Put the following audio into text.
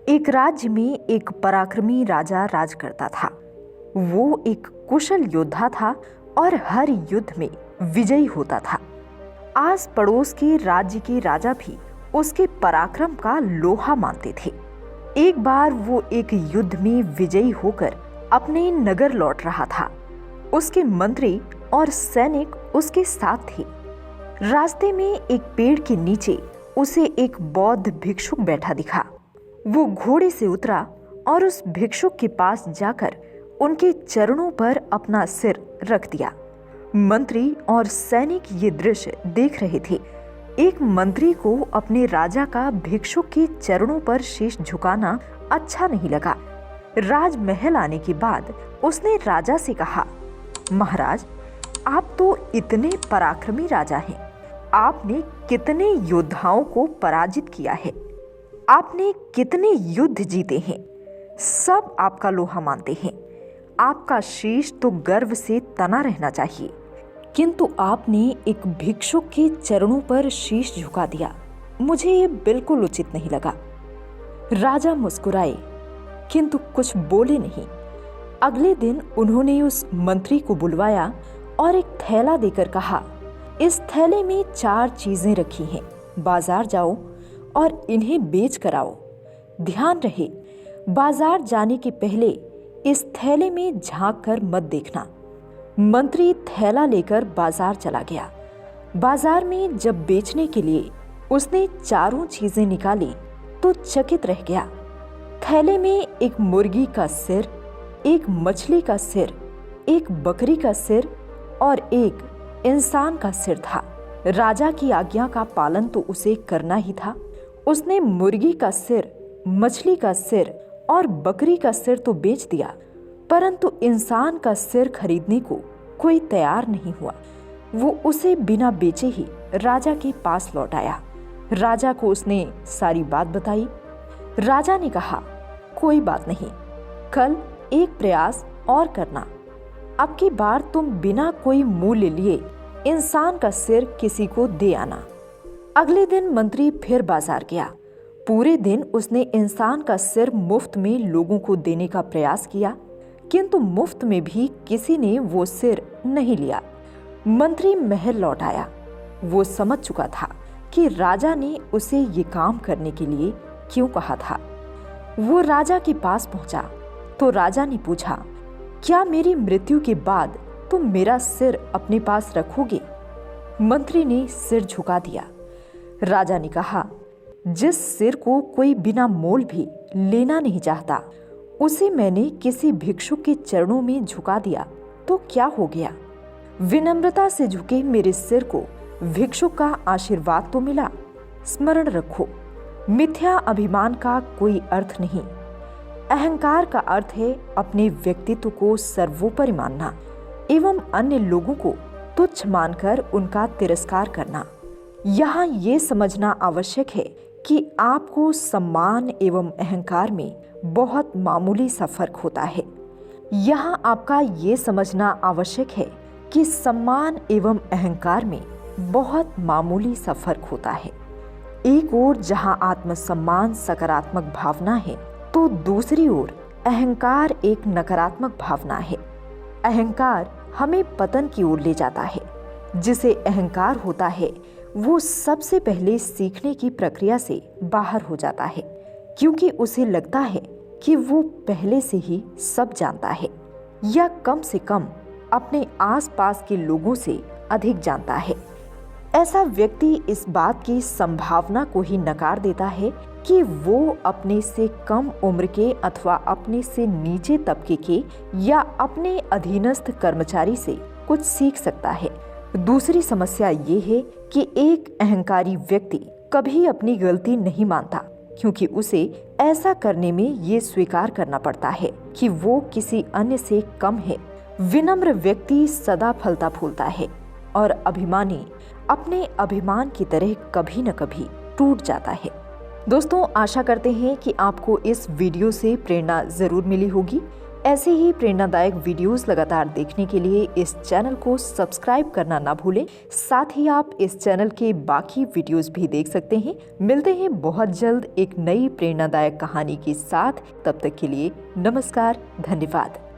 एक राज्य में एक पराक्रमी राजा राज करता था। वो एक कुशल योद्धा था और हर युद्ध में विजयी होता था। आस पड़ोस के राज्य के राजा भी उसके पराक्रम का लोहा मानते थे। एक बार वो एक युद्ध में विजयी होकर अपने नगर लौट रहा था। उसके मंत्री और सैनिक उसके साथ थे। रास्ते में एक पेड़ के नीचे उसे एक बौद्ध भिक्षुक बैठा दिखा। वो घोड़े से उतरा और उस भिक्षुक के पास जाकर उनके चरणों पर अपना सिर रख दिया। मंत्री और सैनिक ये दृश्य देख रहे थे। एक मंत्री को अपने राजा का भिक्षुक के चरणों पर शीश झुकाना अच्छा नहीं लगा। राजमहल आने के बाद उसने राजा से कहा, महाराज, आप तो इतने पराक्रमी राजा हैं। आपने कितने योद्धाओं को पराजित किया है। आपने कितने युद्ध जीते हैं। सब आपका लोहा मानते हैं। आपका शीश तो गर्व से तना रहना चाहिए, किंतु आपने एक भिक्षुक के चरणों पर शीश झुका दिया। मुझे ये बिल्कुल उचित नहीं लगा। राजा मुस्कुराए, किंतु कुछ बोले नहीं। अगले दिन उन्होंने उस मंत्री को बुलवाया और एक थैला देकर कहा, इस थैले में 4 चीजें रखी हैं। बाजार जाओ और इन्हें बेच कर आओ। ध्यान रहे, बाजार जाने के पहले इस थैले में झांक कर मत देखना। मंत्री थैला लेकर बाजार चला गया। बाजार में जब बेचने के लिए उसने 4 चीजें निकाली तो चकित रह गया। थैले में एक मुर्गी का सिर, एक मछली का सिर, एक बकरी का सिर और एक इंसान का सिर था। राजा की आज्ञा का पालन तो उसे करना ही था। उसने मुर्गी का सिर, मछली का सिर और बकरी का सिर तो बेच दिया, परंतु इंसान का सिर खरीदने को कोई तैयार नहीं हुआ। वो उसे बिना बेचे ही राजा के पास लौट आया। राजा को उसने सारी बात बताई। राजा ने कहा, कोई बात नहीं, कल एक प्रयास और करना। अब की बार तुम बिना कोई मूल्य लिए इंसान का सिर किसी को दे आना। अगले दिन मंत्री फिर बाजार गया। पूरे दिन उसने इंसान का सिर मुफ्त में लोगों को देने का प्रयास किया, किंतु मुफ्त में भी किसी ने वो सिर नहीं लिया। मंत्री महल लौट आया। वो समझ चुका था कि राजा ने उसे ये काम करने के लिए क्यों कहा था। वो राजा के पास पहुंचा तो राजा ने पूछा, क्या मेरी मृत्यु के बाद तुम मेरा सिर अपने पास रखोगे? मंत्री ने सिर झुका दिया। राजा ने कहा, जिस सिर को कोई बिना मोल भी लेना नहीं चाहता, उसे मैंने किसी भिक्षुक के चरणों में झुका दिया तो क्या हो गया? विनम्रता से झुके मेरे सिर को भिक्षुक का आशीर्वाद तो मिला। स्मरण रखो, मिथ्या अभिमान का कोई अर्थ नहीं। अहंकार का अर्थ है अपने व्यक्तित्व को सर्वोपरि मानना एवं अन्य लोगों को तुच्छ मानकर उनका तिरस्कार करना। यहाँ ये समझना आवश्यक है कि आपको सम्मान एवं अहंकार में बहुत मामूली सा फर्क होता है। यहाँ आपका ये समझना आवश्यक है कि सम्मान एवं अहंकार में बहुत मामूली सा फर्क होता है। एक ओर जहाँ आत्मसम्मान सकारात्मक भावना है, तो दूसरी ओर अहंकार एक नकारात्मक भावना है। अहंकार हमें पतन की ओर ले जाता है। जिसे अहंकार होता है वो सबसे पहले सीखने की प्रक्रिया से बाहर हो जाता है, क्योंकि उसे लगता है कि वो पहले से ही सब जानता है या कम से कम अपने आसपास के लोगों से अधिक जानता है। ऐसा व्यक्ति इस बात की संभावना को ही नकार देता है कि वो अपने से कम उम्र के अथवा अपने से नीचे तबके के या अपने अधीनस्थ कर्मचारी से कुछ सीख सकता है। दूसरी समस्या ये है कि एक अहंकारी व्यक्ति कभी अपनी गलती नहीं मानता, क्योंकि उसे ऐसा करने में ये स्वीकार करना पड़ता है कि वो किसी अन्य से कम है। विनम्र व्यक्ति सदा फलता फूलता है और अभिमानी अपने अभिमान की तरह कभी न कभी टूट जाता है। दोस्तों, आशा करते हैं कि आपको इस वीडियो से प्रेरणा जरूर मिली होगी। ऐसे ही प्रेरणादायक वीडियोस लगातार देखने के लिए इस चैनल को सब्सक्राइब करना ना भूलें। साथ ही आप इस चैनल के बाकी वीडियोस भी देख सकते हैं। मिलते हैं बहुत जल्द एक नई प्रेरणादायक कहानी के साथ। तब तक के लिए नमस्कार, धन्यवाद।